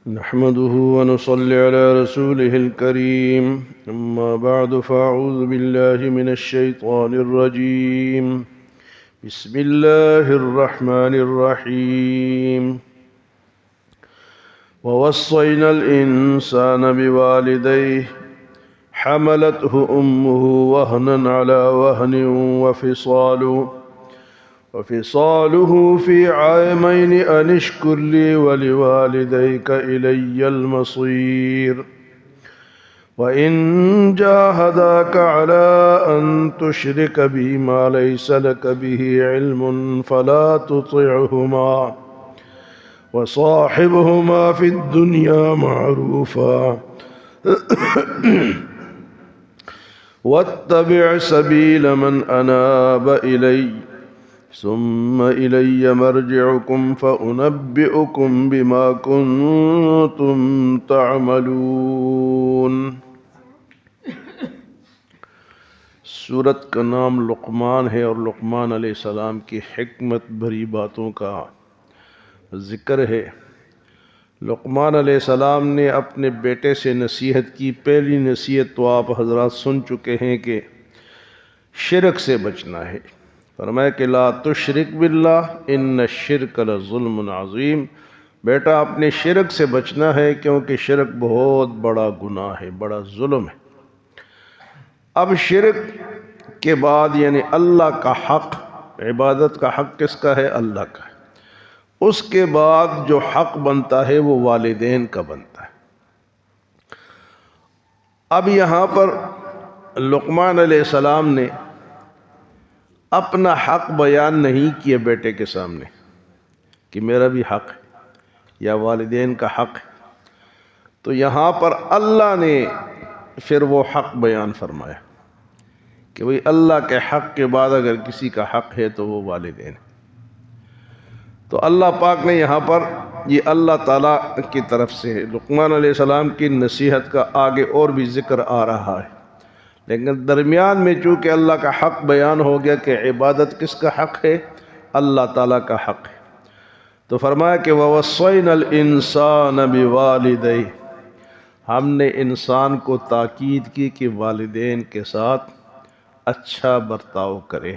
نحمده ونصلي على رسوله الكريم أما بعد فأعوذ بالله من الشيطان الرجيم بسم الله الرحمن الرحيم ووصينا الإنسان بوالديه حملته أمه وهنا على وهن وفصاله في عامين أن اشكر لي ولوالديك إلي المصير وإن جاهداك على أن تشرك بي ما ليس لك به علم فلا تطعهما وصاحبهما في الدنيا معروفا واتبع سبيل من أناب إلي ثم إلي مرجعكم فأنبئكم بما كنتم تعملون۔ سورت کا نام لقمان ہے اور لقمان علیہ السلام کی حکمت بھری باتوں کا ذکر ہے۔ لقمان علیہ السلام نے اپنے بیٹے سے نصیحت کی۔ پہلی نصیحت تو آپ حضرات سن چکے ہیں کہ شرک سے بچنا ہے۔ فرمایا کہ لا تشرک باللہ ان الشرک لظلم عظیم، بیٹا اپنے شرک سے بچنا ہے کیونکہ شرک بہت بڑا گناہ ہے، بڑا ظلم ہے۔ اب شرک کے بعد یعنی اللہ کا حق، عبادت کا حق کس کا ہے؟ اللہ کا ہے۔ اس کے بعد جو حق بنتا ہے وہ والدین کا بنتا ہے۔ اب یہاں پر لقمان علیہ السلام نے اپنا حق بیان نہیں کیا بیٹے کے سامنے کہ میرا بھی حق ہے یا والدین کا حق ہے، تو یہاں پر اللہ نے پھر وہ حق بیان فرمایا کہ بھئی اللہ کے حق کے بعد اگر کسی کا حق ہے تو وہ والدین ہے۔ تو اللہ پاک نے یہاں پر یہ اللہ تعالیٰ کی طرف سے لقمان علیہ السلام کی نصیحت کا آگے اور بھی ذکر آ رہا ہے، لیکن درمیان میں چونکہ اللہ کا حق بیان ہو گیا کہ عبادت کس کا حق ہے؟ اللہ تعالیٰ کا حق ہے، تو فرمایا کہ وَوَصَّيْنَا الْإِنسَانَ بِوَالِدَيْهِ، ہم نے انسان کو تاکید کی کہ والدین کے ساتھ اچھا برتاؤ کرے۔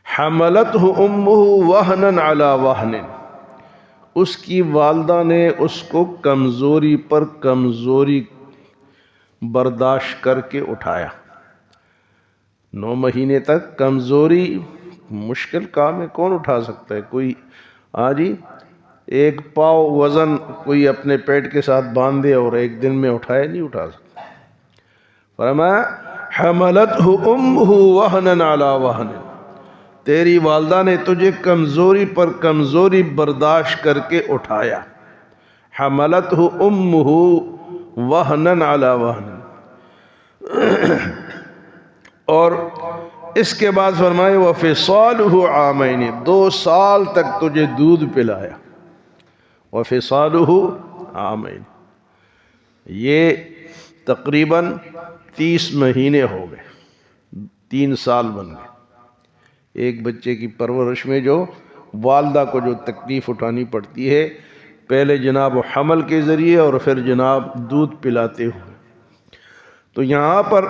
حملته امه وهنا على وهن، اس کی والدہ نے اس کو کمزوری پر کمزوری برداشت کر کے اٹھایا۔ 9 مہینے تک کمزوری مشکل کام ہے، کون اٹھا سکتا ہے؟ کوئی جی ایک پاؤ وزن کوئی اپنے پیٹ کے ساتھ باندھ دے اور ایک دن میں اٹھائے، نہیں اٹھا سکتا۔ فرمایا حملته امه وهنا على وهن، تیری والدہ نے تجھے کمزوری پر کمزوری برداشت کر کے اٹھایا۔ حملته امه وهنا على وهن، اور اس کے بعد فرمائے وفصاله عامین، 2 سال تک تجھے دودھ پلایا۔ وفصاله عامین، یہ تقریباً 30 مہینے ہو گئے، 3 سال بن گئے۔ ایک بچے کی پرورش میں جو والدہ کو جو تکلیف اٹھانی پڑتی ہے، پہلے جناب حمل کے ذریعے اور پھر جناب دودھ پلاتے ہوئے، تو یہاں پر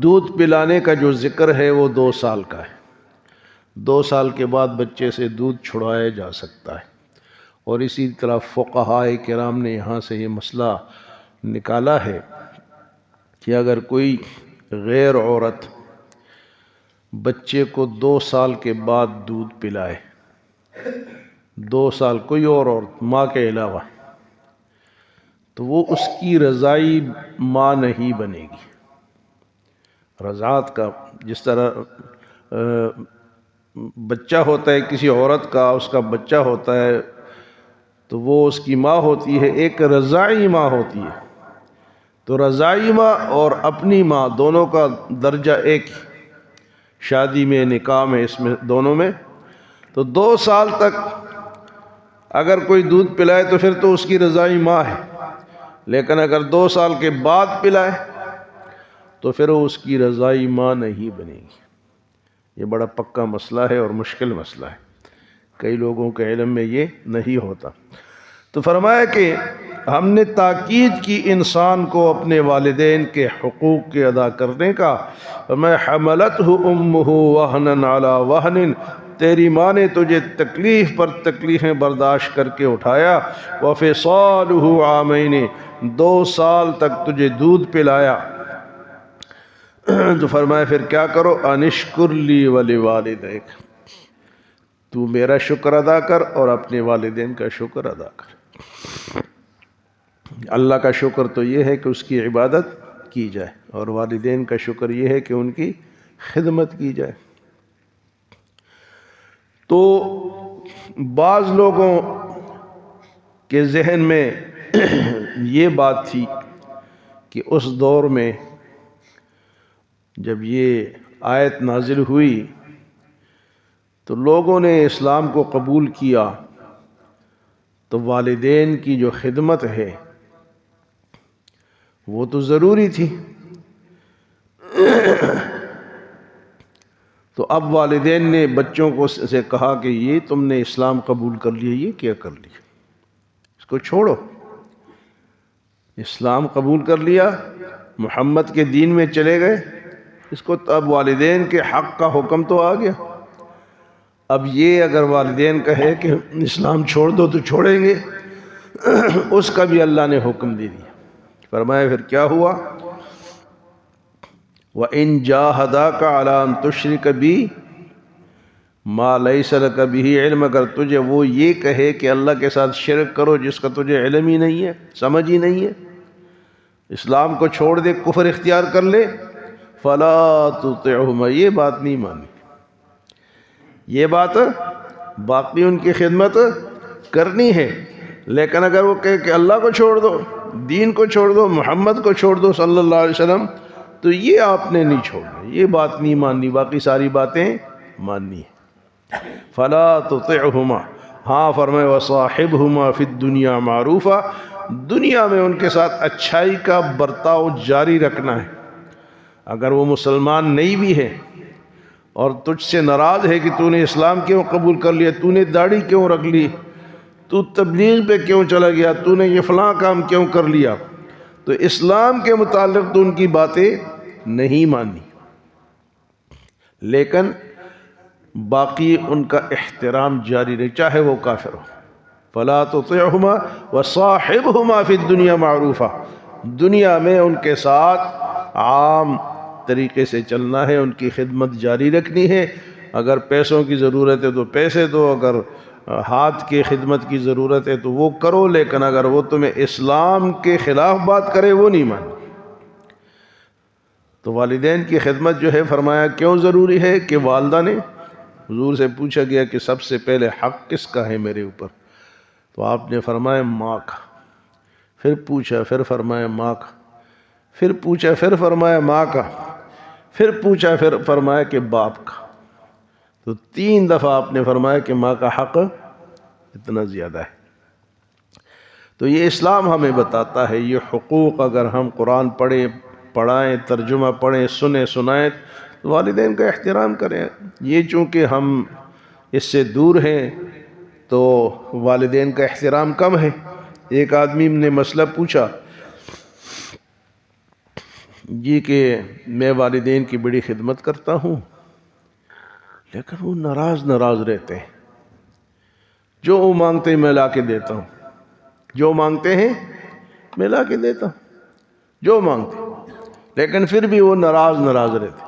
دودھ پلانے کا جو ذکر ہے وہ 2 سال کا ہے۔ 2 سال کے بعد بچے سے دودھ چھڑایا جا سکتا ہے، اور اسی طرح فقہاء کرام نے یہاں سے یہ مسئلہ نکالا ہے کہ اگر کوئی غیر عورت بچے کو 2 سال کے بعد دودھ پلائے، 2 سال کوئی اور عورت ماں کے علاوہ، تو وہ اس کی رضائی ماں نہیں بنے گی۔ رضاعت کا جس طرح بچہ ہوتا ہے کسی عورت کا، اس کا بچہ ہوتا ہے تو وہ اس کی ماں ہوتی ہے، ایک رضاعی ماں ہوتی ہے، تو رضاعی ماں اور اپنی ماں دونوں کا درجہ ایک ہی، شادی میں نکاح میں اس میں دونوں میں، تو 2 سال تک اگر کوئی دودھ پلائے تو پھر تو اس کی رضاعی ماں ہے، لیکن اگر 2 سال کے بعد پلائے تو پھر وہ اس کی رضاعی ماں نہیں بنے گی۔ یہ بڑا پکا مسئلہ ہے اور مشکل مسئلہ ہے، کئی لوگوں کے علم میں یہ نہیں ہوتا۔ تو فرمایا کہ ہم نے تاکید کی انسان کو اپنے والدین کے حقوق کے ادا کرنے کا. میں حملتہ امہ وہنا علی وہن، تیری ماں نے تجھے تکلیف پر تکلیفیں برداشت کر کے اٹھایا. وفصالہ عامین، 2 سال تک تجھے دودھ پلایا. تو فرمایا پھر کیا کرو؟ انشکر لی ولوالدیک، تو میرا شکر ادا کر اور اپنے والدین کا شکر ادا کر. اللہ کا شکر تو یہ ہے کہ اس کی عبادت کی جائے، اور والدین کا شکر یہ ہے کہ ان کی خدمت کی جائے. تو بعض لوگوں کے ذہن میں یہ بات تھی کہ اس دور میں جب یہ آیت نازل ہوئی تو لوگوں نے اسلام کو قبول کیا، تو والدین کی جو خدمت ہے وہ تو ضروری تھی. تو اب والدین نے بچوں کو سے کہا کہ یہ تم نے اسلام قبول کر لیا، یہ کیا کر لیا، اس کو چھوڑو. اسلام قبول کر لیا، محمد کے دین میں چلے گئے، اس کو اب والدین کے حق کا حکم تو آ گیا. اب یہ اگر والدین کہے کہ اسلام چھوڑ دو تو چھوڑیں گے، اس کا بھی اللہ نے حکم دے دیا. فرمایا پھر کیا ہوا؟ وَإِن جَاهَدَاكَ عَلَىٰ أَن تُشْرِكَ بِي مَا لَيْسَ لَكَ بِهِ عِلْمٌ، اگر تجھے وہ یہ کہے کہ اللہ کے ساتھ شرک کرو جس کا تجھے علم ہی نہیں ہے، سمجھ ہی نہیں ہے، اسلام کو چھوڑ دے، کفر اختیار کر لے، فَلَا تُطِعْهُمَا، یہ بات نہیں مانی. یہ بات باقی ان کی خدمت کرنی ہے، لیکن اگر وہ کہے کہ اللہ کو چھوڑ دو، دین کو چھوڑ دو، محمد کو چھوڑ دو صلی اللہ علیہ وسلم، تو یہ آپ نے نہیں چھوڑنا، یہ بات نہیں ماننی، باقی ساری باتیں ماننی ہے. فلا تطعہما، ہاں فرمائے وصاحبہما فی الدنیا معروفا، دنیا میں ان کے ساتھ اچھائی کا برتاؤ جاری رکھنا ہے. اگر وہ مسلمان نہیں بھی ہے اور تجھ سے ناراض ہے کہ تو نے اسلام کیوں قبول کر لیا، تو نے داڑھی کیوں رکھ لی، تو تبلیغ پہ کیوں چلا گیا، تو نے یہ فلاں کام کیوں کر لیا، تو اسلام کے متعلق تو ان کی باتیں نہیں مانی، لیکن باقی ان کا احترام جاری رہے چاہے وہ کافر ہو. فلا تطعہما وصاحبہما فی الدنیا معروفا، دنیا میں ان کے ساتھ عام طریقے سے چلنا ہے، ان کی خدمت جاری رکھنی ہے. اگر پیسوں کی ضرورت ہے تو پیسے دو، اگر ہاتھ کی خدمت کی ضرورت ہے تو وہ کرو، لیکن اگر وہ تمہیں اسلام کے خلاف بات کرے وہ نہیں مانو. تو والدین کی خدمت جو ہے فرمایا کیوں ضروری ہے کہ والدہ نے، حضور سے پوچھا گیا کہ سب سے پہلے حق کس کا ہے میرے اوپر، تو آپ نے فرمایا ماں کا. پھر پوچھا، پھر فرمایا ماں کا. پھر پوچھا، پھر فرمایا ماں کا. پھر پوچھا، پھر فرمایا کہ باپ کا. تو 3 دفعہ آپ نے فرمایا کہ ماں کا حق اتنا زیادہ ہے. تو یہ اسلام ہمیں بتاتا ہے یہ حقوق. اگر ہم قرآن پڑھیں، پڑھائیں، ترجمہ پڑھیں، سنیں، سنائیں، تو والدین کا احترام کریں. یہ چونکہ ہم اس سے دور ہیں تو والدین کا احترام کم ہے. ایک آدمی نے مسئلہ پوچھا جی کہ میں والدین کی بڑی خدمت کرتا ہوں لیکن وہ ناراض رہتے ہیں، جو وہ مانگتے ہیں میں لا کے دیتا ہوں، جو مانگتے ہیں میں لا کے دیتا ہوں، جو مانگتے ہیں، لیکن پھر بھی وہ ناراض رہتے.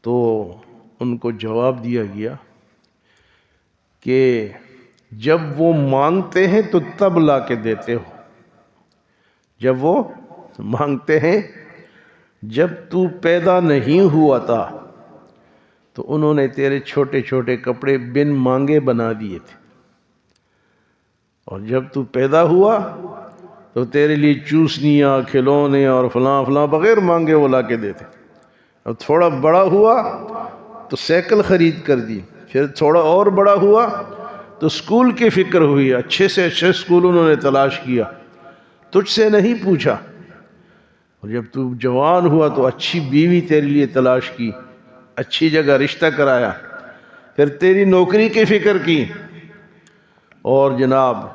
تو ان کو جواب دیا گیا کہ جب وہ مانگتے ہیں تو تب لا کے دیتے ہو، جب وہ مانگتے ہیں، جب تو پیدا نہیں ہوا تھا تو انہوں نے تیرے چھوٹے چھوٹے کپڑے بن مانگے بنا دیے تھے، اور جب تو پیدا ہوا تو تیرے لیے چوسنیاں، کھلونے اور فلاں بغیر مانگے وہ لا کے دیتے. اب تھوڑا بڑا ہوا تو سائیکل خرید کر دی، پھر تھوڑا اور بڑا ہوا تو سکول کی فکر ہوئی، اچھے سے اچھے سکول انہوں نے تلاش کیا، تجھ سے نہیں پوچھا. اور جب تو جوان ہوا تو اچھی بیوی تیرے لیے تلاش کی، اچھی جگہ رشتہ کرایا، پھر تیری نوکری کی فکر کی، اور جناب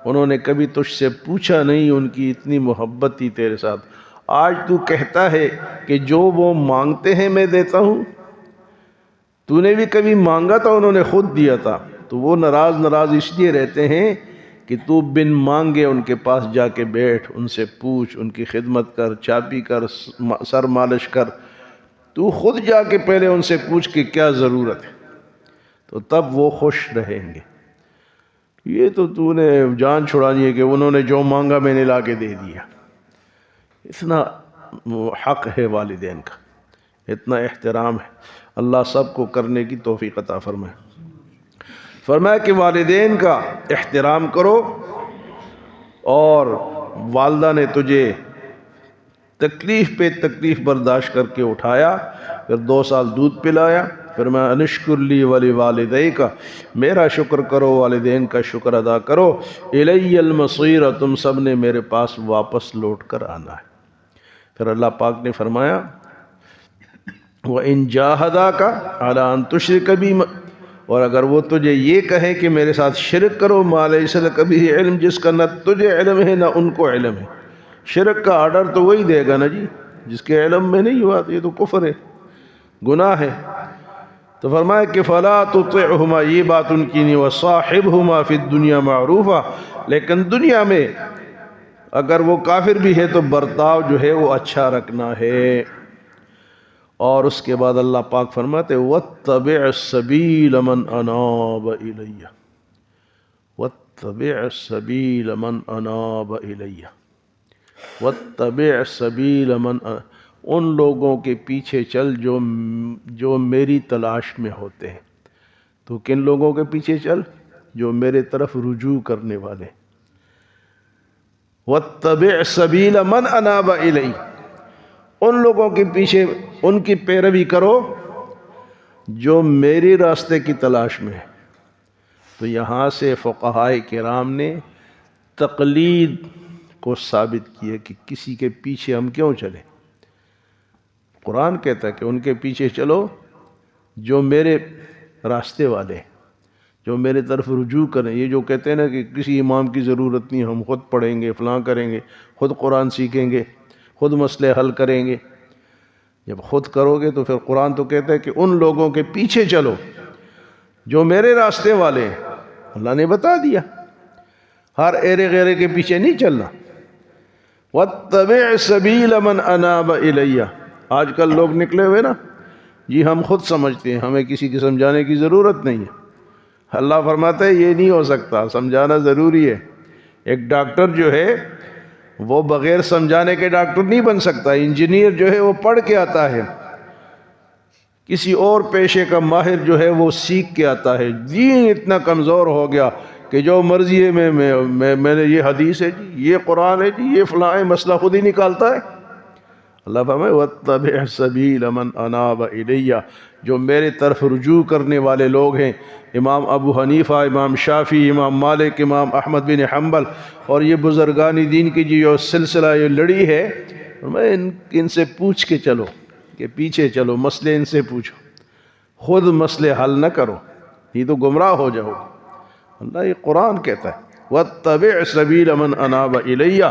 انہوں نے کبھی تجھ سے پوچھا نہیں، ان کی اتنی محبت تھی تیرے ساتھ۔ آج تو کہتا ہے کہ جو وہ مانگتے ہیں میں دیتا ہوں، تو نے بھی کبھی مانگا تھا، انہوں نے خود دیا تھا۔ تو وہ ناراض اس لیے رہتے ہیں کہ تو بن مانگے ان کے پاس جا کے بیٹھ، ان سے پوچھ، ان کی خدمت کر، چاپی کر، سر مالش کر۔ تو خود جا کے پہلے ان سے پوچھ کہ کیا ضرورت ہے، تو تب وہ خوش رہیں گے۔ یہ تو نے جان چھڑانی ہے کہ انہوں نے جو مانگا میں نے لا کے دے دیا۔ اتنا حق ہے والدین کا، اتنا احترام ہے۔ اللہ سب کو کرنے کی توفیق عطا فرمائے۔ فرمایا کہ والدین کا احترام کرو، اور والدہ نے تجھے تکلیف پہ تکلیف برداشت کر کے اٹھایا، پھر 2 سال دودھ پلایا، فرمایا انشکر لی ولی والدیک، میرا شکر کرو، والدین کا شکر ادا کرو، الی المصیر، تم سب نے میرے پاس واپس لوٹ کر آنا ہے۔ پھر اللہ پاک نے فرمایا وَإِن جَاهَدَاكَ عَلَىٰ أَن تُشْرِكَ بِي، اور اگر وہ تجھے یہ کہے کہ میرے ساتھ شرک کرو، مَا لَيْسَ لَكَ بِهِ علم، جس کا نہ تجھے علم ہے نہ ان کو علم ہے۔ شرک کا آرڈر تو وہی دے گا نا جی، جس کے علم میں نہیں ہوا، یہ تو کفر ہے، گناہ ہے۔ تو فرمایا کہ فَلَا تُطِعْهُمَا، یہ بات ان کی نہیں، وَصَاحِبْهُمَا فِي الدُّنْيَا مَعْرُوفًا، لیکن دنیا میں اگر وہ کافر بھی ہے تو برتاؤ جو ہے وہ اچھا رکھنا ہے۔ اور اس کے بعد اللہ پاک فرماتے وَاتَّبِعْ سَبِيلَ مَنْ أَنَابَ إِلَيَّ، وَاتَّبِعْ سَبِيلَ مَنْ أَنَابَ إِلَيَّ، وَاتَّبِعْ سَبِيلَ مَنْ ان لوگوں کے پیچھے چل جو میری تلاش میں ہوتے ہیں۔ تو کن لوگوں کے پیچھے چل؟ جو میرے طرف رجوع کرنے والے۔ وَاتَّبِعْ سَبِيلَ مَنْ أَنَابَ إِلَيَّ، ان لوگوں کے پیچھے ان کی پیروی کرو جو میری راستے کی تلاش میں ہے۔ تو یہاں سے فقہاء کرام نے تقلید کو ثابت کیا کہ کسی کے پیچھے ہم کیوں چلیں۔ قرآن کہتا ہے کہ ان کے پیچھے چلو جو میرے راستے والے ہیں، جو میرے طرف رجوع کریں۔ یہ جو کہتے ہیں نا کہ کسی امام کی ضرورت نہیں، ہم خود پڑھیں گے، فلاں کریں گے، خود قرآن سیکھیں گے، خود مسئلے حل کریں گے۔ جب خود کرو گے تو پھر قرآن تو کہتا ہے کہ ان لوگوں کے پیچھے چلو جو میرے راستے والے ہیں۔ اللہ نے بتا دیا، ہر ایرے غیرے کے پیچھے نہیں چلنا۔ وَاتَّبِعْ سَبِيلَ مَنْ أَنَابَ إِلَيَّ، آج کل لوگ نکلے ہوئے نا جی ہم خود سمجھتے ہیں، ہمیں کسی کی سمجھانے کی ضرورت نہیں ہے۔ اللہ فرماتا ہے یہ نہیں ہو سکتا، سمجھانا ضروری ہے۔ ایک ڈاکٹر جو ہے وہ بغیر سمجھانے کے ڈاکٹر نہیں بن سکتا۔ انجینئر جو ہے وہ پڑھ کے آتا ہے، کسی اور پیشے کا ماہر جو ہے وہ سیکھ کے آتا ہے۔ دین اتنا کمزور ہو گیا کہ جو مرضی ہے میں نے یہ حدیث ہے جی، یہ قرآن ہے جی، یہ فلاں ہے، مسئلہ خود ہی نکالتا ہے۔ اللہ فرمائے وَاتَّبِعْ سَبِيلَ مَنْ أَنَابَ إِلَيَّ، جو میرے طرف رجوع کرنے والے لوگ ہیں۔ امام ابو حنیفہ، امام شافعی، امام مالک، امام احمد بن حنبل، اور یہ بزرگان دین کی جو سلسلہ یہ لڑی ہے، ان سے پوچھ کے چلو، کہ پیچھے چلو، مسئلے ان سے پوچھو، خود مسئلے حل نہ کرو، یہ تو گمراہ ہو جاؤ۔ اللہ یہ قرآن کہتا ہے وَاتَّبِعْ سَبِيلَ مَنْ أَنَابَ إِلَيَّ،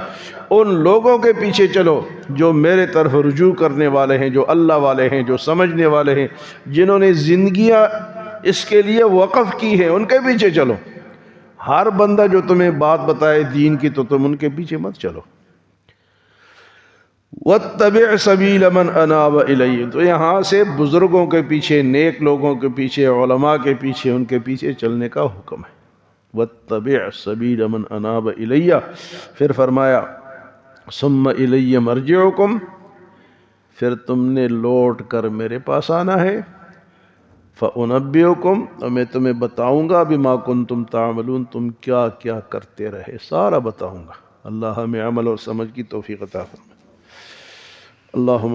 ان لوگوں کے پیچھے چلو جو میرے طرف رجوع کرنے والے ہیں، جو اللہ والے ہیں، جو سمجھنے والے ہیں، جنہوں نے زندگیاں اس کے لیے وقف کی ہیں، ان کے پیچھے چلو۔ ہر بندہ جو تمہیں بات بتائے دین کی تو تم ان کے پیچھے مت چلو۔ وَاتَّبِعْ سَبِيلَ مَنْ أَنَابَ إِلَيَّ، تو یہاں سے بزرگوں کے پیچھے، نیک لوگوں کے پیچھے، علماء کے پیچھے، ان کے پیچھے چلنے کا حکم ہے۔ وَاتَّبِعْ سَبِيلَ مَنْ أَنَابَ إِلَيَّ، پھر فرمایا ثُمَّ إِلَيَّ مَرْجِعُكُمْ، پھر تم نے لوٹ کر میرے پاس آنا ہے۔ فَأُنَبِّئُكُمْ، اور میں تمہیں بتاؤں گا بِمَا كُنْتُمْ تَعْمَلُونَ، تم کیا کیا کرتے رہے، سارا بتاؤں گا۔ اللہ ہمیں عمل اور سمجھ کی توفیق عطا فرمائے۔ اللہم